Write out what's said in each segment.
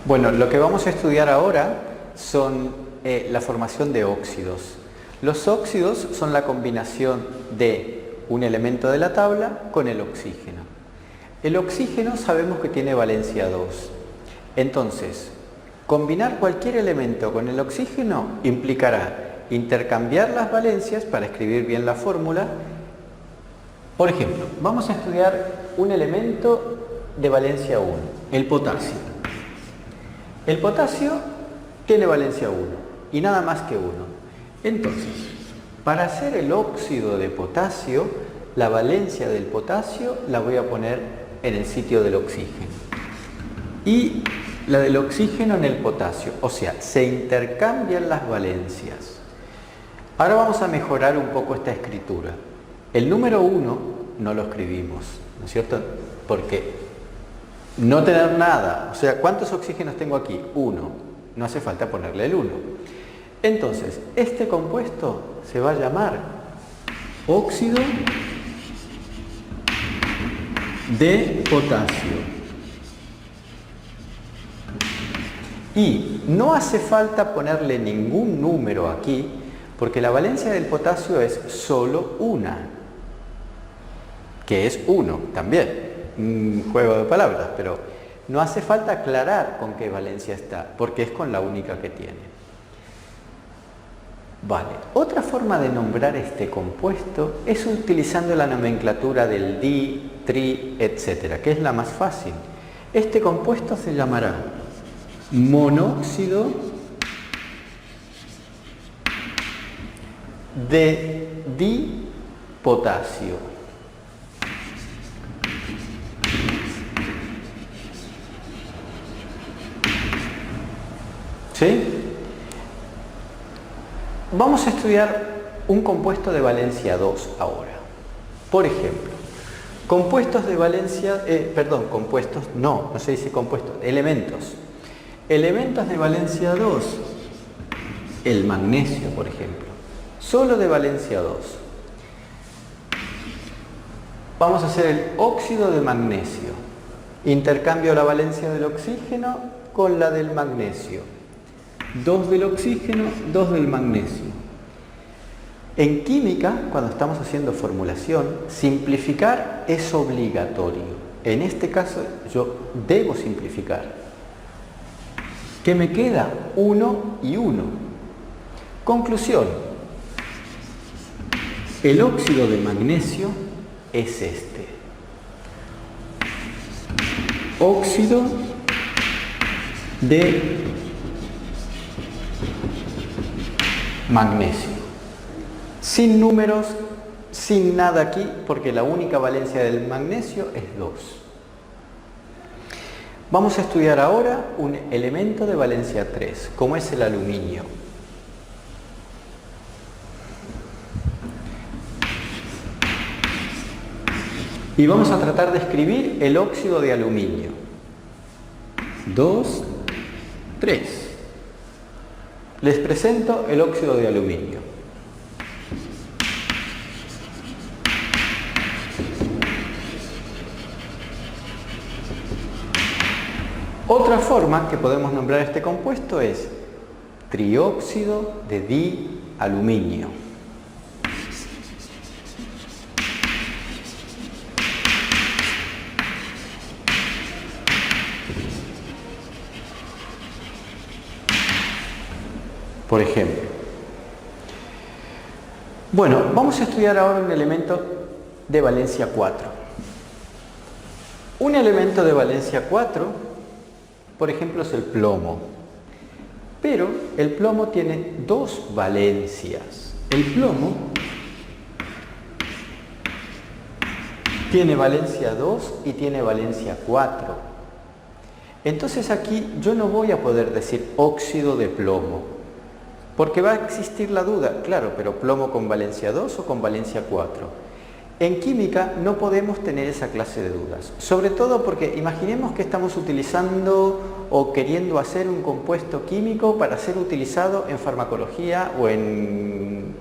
Bueno, lo que vamos a estudiar ahora son la formación de óxidos. Los óxidos son la combinación de un elemento de la tabla con el oxígeno. El oxígeno sabemos que tiene valencia 2. Entonces, combinar cualquier elemento con el oxígeno implicará intercambiar las valencias para escribir bien la fórmula. Por ejemplo, vamos a estudiar un elemento de valencia 1, el potasio. El potasio tiene valencia 1 y nada más que 1. Entonces, para hacer el óxido de potasio, la valencia del potasio la voy a poner en el sitio del oxígeno. Y la del oxígeno en el potasio, o sea, se intercambian las valencias. Ahora vamos a mejorar un poco esta escritura. El número 1 no lo escribimos, ¿no es cierto? Porque no tener nada, o sea, ¿cuántos oxígenos tengo aquí? 1, no hace falta ponerle el 1. Entonces, este compuesto se va a llamar óxido de potasio. Y no hace falta ponerle ningún número aquí, porque la valencia del potasio es solo una, que es 1 también. Un juego de palabras, pero no hace falta aclarar con qué valencia está, porque es con la única que tiene. Vale, otra forma de nombrar este compuesto es utilizando la nomenclatura del di, tri, etc., que es la más fácil. Este compuesto se llamará monóxido de dipotasio. ¿Sí? Vamos a estudiar un compuesto de valencia 2 ahora. Por ejemplo, compuestos de valencia, compuestos, no se dice compuestos, elementos. Elementos de valencia 2, el magnesio, por ejemplo, solo de valencia 2. Vamos a hacer el óxido de magnesio. Intercambio la valencia del oxígeno con la del magnesio. 2 del oxígeno, 2 del magnesio. En química, cuando estamos haciendo formulación, simplificar es obligatorio. En este caso, yo debo simplificar. ¿Qué me queda? 1 y 1. Conclusión. El óxido de magnesio es este. Óxido de magnesio. Sin números, sin nada aquí, porque la única valencia del magnesio es 2. Vamos a estudiar ahora un elemento de valencia 3, como es el aluminio. Y vamos a tratar de escribir el óxido de aluminio. 2, 3. Les presento el óxido de aluminio. Otra forma que podemos nombrar este compuesto es trióxido de dialuminio. Por ejemplo. Bueno, vamos a estudiar ahora un elemento de valencia 4. Un elemento de valencia 4, por ejemplo, es el plomo. Pero el plomo tiene 2 valencias. El plomo tiene valencia 2 y tiene valencia 4. Entonces aquí yo no voy a poder decir óxido de plomo, porque va a existir la duda, claro, pero plomo con valencia 2 o con valencia 4. En química no podemos tener esa clase de dudas, sobre todo porque imaginemos que estamos utilizando o queriendo hacer un compuesto químico para ser utilizado en farmacología o en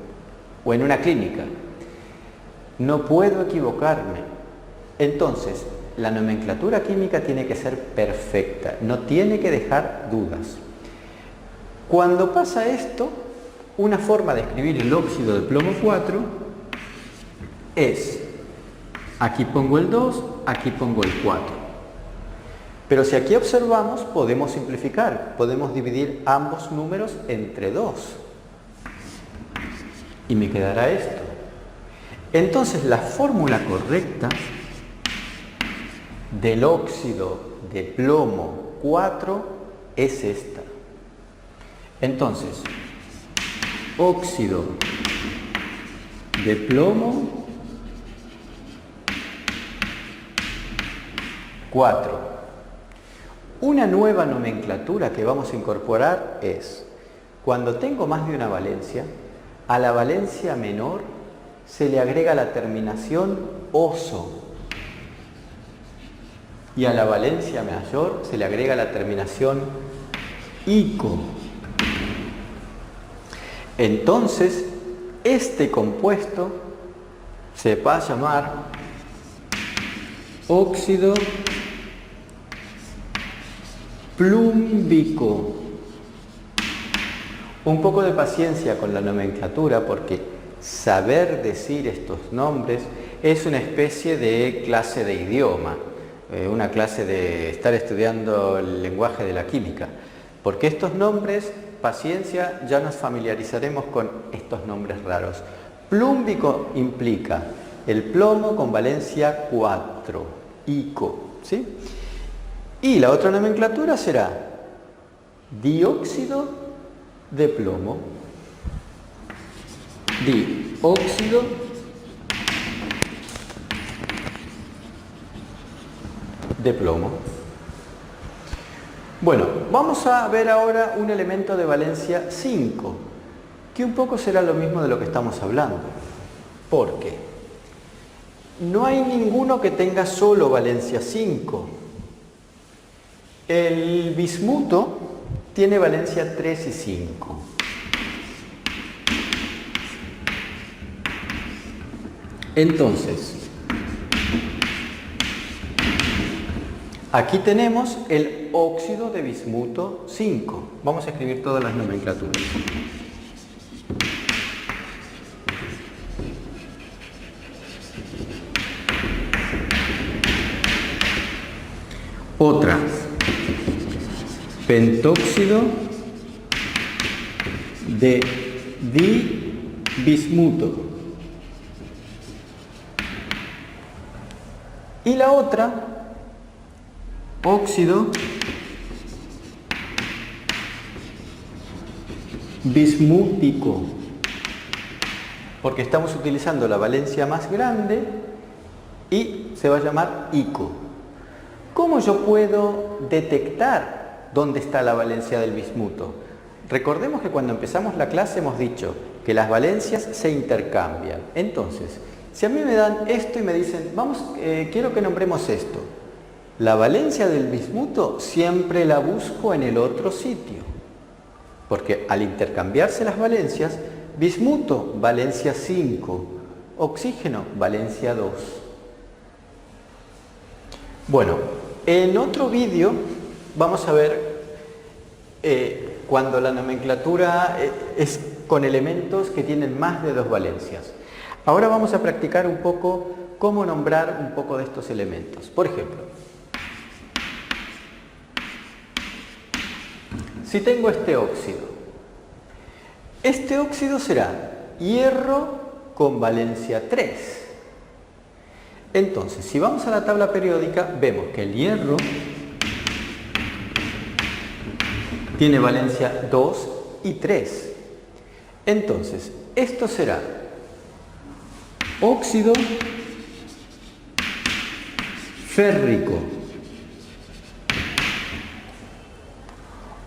una clínica. No puedo equivocarme. Entonces, la nomenclatura química tiene que ser perfecta, no tiene que dejar dudas. Cuando pasa esto, una forma de escribir el óxido de plomo 4 es, aquí pongo el 2, aquí pongo el 4. Pero si aquí observamos, podemos simplificar, podemos dividir ambos números entre 2. Y me quedará esto. Entonces la fórmula correcta del óxido de plomo 4 es esta. Entonces, óxido de plomo 4. Una nueva nomenclatura que vamos a incorporar es, cuando tengo más de una valencia, a la valencia menor se le agrega la terminación oso y a la valencia mayor se le agrega la terminación ico. Entonces, este compuesto se va a llamar óxido plúmbico. Un poco de paciencia con la nomenclatura porque saber decir estos nombres es una especie de clase de idioma, una clase de estar estudiando el lenguaje de la química. Porque estos nombres, paciencia, ya nos familiarizaremos con estos nombres raros. Plúmbico implica el plomo con valencia 4, ico, ¿sí? Y la otra nomenclatura será dióxido de plomo. Dióxido de plomo. Bueno, vamos a ver ahora un elemento de valencia 5, que un poco será lo mismo de lo que estamos hablando. ¿Por qué? No hay ninguno que tenga solo valencia 5. El bismuto tiene valencia 3 y 5. Entonces, aquí tenemos el óxido de bismuto 5. Vamos a escribir todas las nomenclaturas. Otra, pentóxido de dibismuto. Y la otra, óxido bismútico, porque estamos utilizando la valencia más grande y se va a llamar ico. ¿Cómo yo puedo detectar dónde está la valencia del bismuto? Recordemos que cuando empezamos la clase hemos dicho que las valencias se intercambian. Entonces, si a mí me dan esto y me dicen, vamos, quiero que nombremos esto, la valencia del bismuto siempre la busco en el otro sitio, porque al intercambiarse las valencias, bismuto, valencia 5, oxígeno, valencia 2. Bueno, en otro vídeo vamos a ver cuando la nomenclatura es con elementos que tienen más de 2 valencias. Ahora vamos a practicar un poco cómo nombrar un poco de estos elementos. Por ejemplo, si tengo este óxido será hierro con valencia 3. Entonces, si vamos a la tabla periódica, vemos que el hierro tiene valencia 2 y 3. Entonces, esto será óxido férrico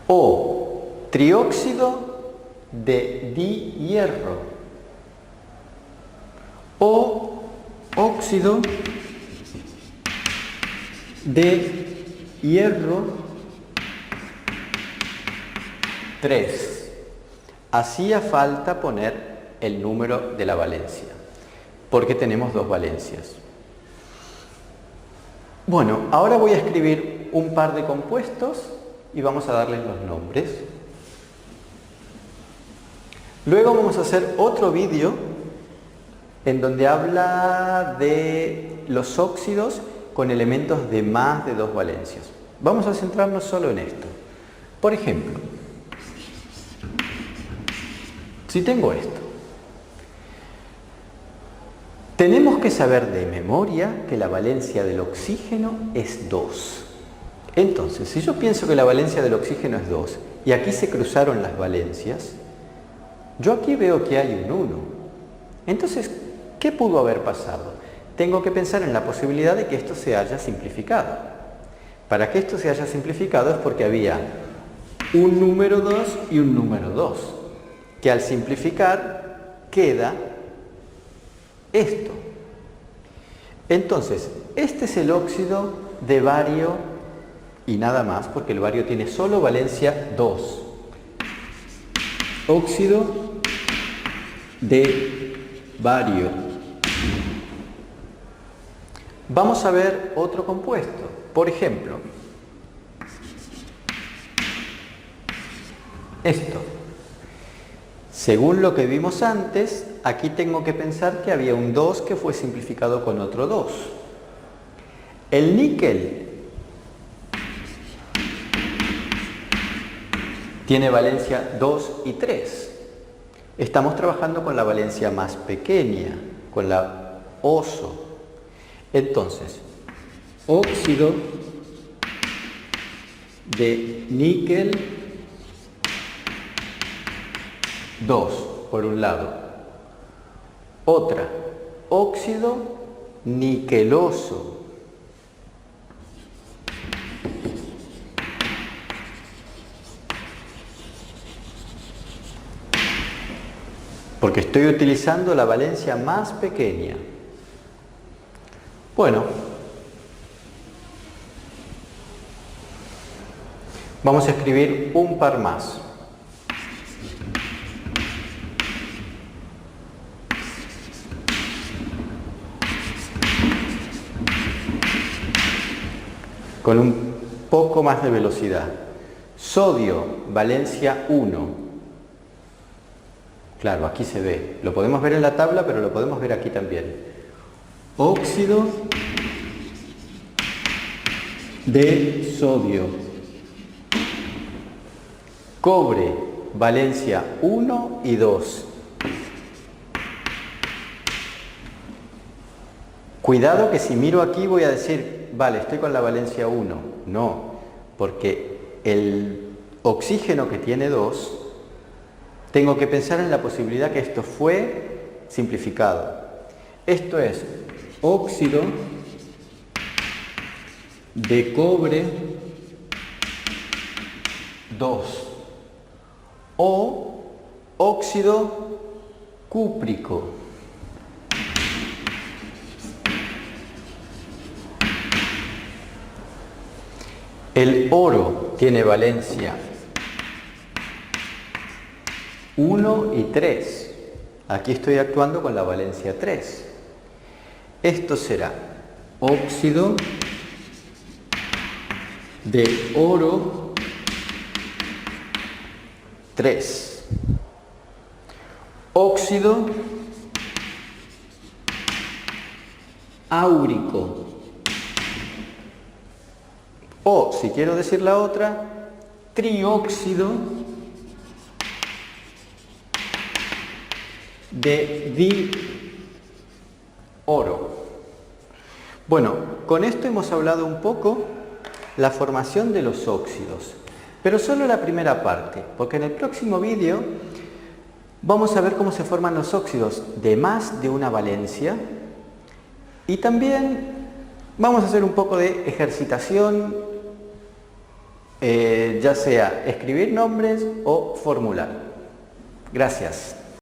o trióxido de dihierro o óxido de hierro 3. Hacía falta poner el número de la valencia, porque tenemos 2 valencias. Bueno, ahora voy a escribir un par de compuestos y vamos a darles los nombres. Luego vamos a hacer otro vídeo en donde habla de los óxidos con elementos de más de 2 valencias. Vamos a centrarnos solo en esto. Por ejemplo, si tengo esto, tenemos que saber de memoria que la valencia del oxígeno es 2. Entonces, si yo pienso que la valencia del oxígeno es 2 y aquí se cruzaron las valencias, yo aquí veo que hay un 1. Entonces, ¿qué pudo haber pasado? Tengo que pensar en la posibilidad de que esto se haya simplificado. Para que esto se haya simplificado es porque había un número 2 y un número 2, que al simplificar queda esto. Entonces, este es el óxido de bario y nada más, porque el bario tiene solo valencia 2. Óxido de bario. Vamos a ver otro compuesto. Por ejemplo, esto. Según lo que vimos antes, aquí tengo que pensar que había un 2 que fue simplificado con otro 2. El níquel tiene valencia 2 y 3. Estamos trabajando con la valencia más pequeña, con la oso. Entonces, óxido de níquel 2, por un lado. Otra, óxido niqueloso. Porque estoy utilizando la valencia más pequeña. Bueno, vamos a escribir un par más. Con un poco más de velocidad. Sodio, valencia 1. Claro, aquí se ve. Lo podemos ver en la tabla, pero lo podemos ver aquí también. Óxido de sodio. Cobre, valencia 1 y 2. Cuidado que si miro aquí voy a decir, vale, estoy con la valencia 1. No, porque el oxígeno que tiene 2, tengo que pensar en la posibilidad que esto fue simplificado. Esto es óxido de cobre 2 o óxido cúprico. El oro tiene valencia 1 y 3. Aquí estoy actuando con la valencia 3. Esto será óxido de oro 3. Óxido áurico. O, si quiero decir la otra, trióxido de dioro. Bueno, con esto hemos hablado un poco la formación de los óxidos, pero solo la primera parte, porque en el próximo vídeo vamos a ver cómo se forman los óxidos de más de una valencia y también vamos a hacer un poco de ejercitación, ya sea escribir nombres o formular. Gracias.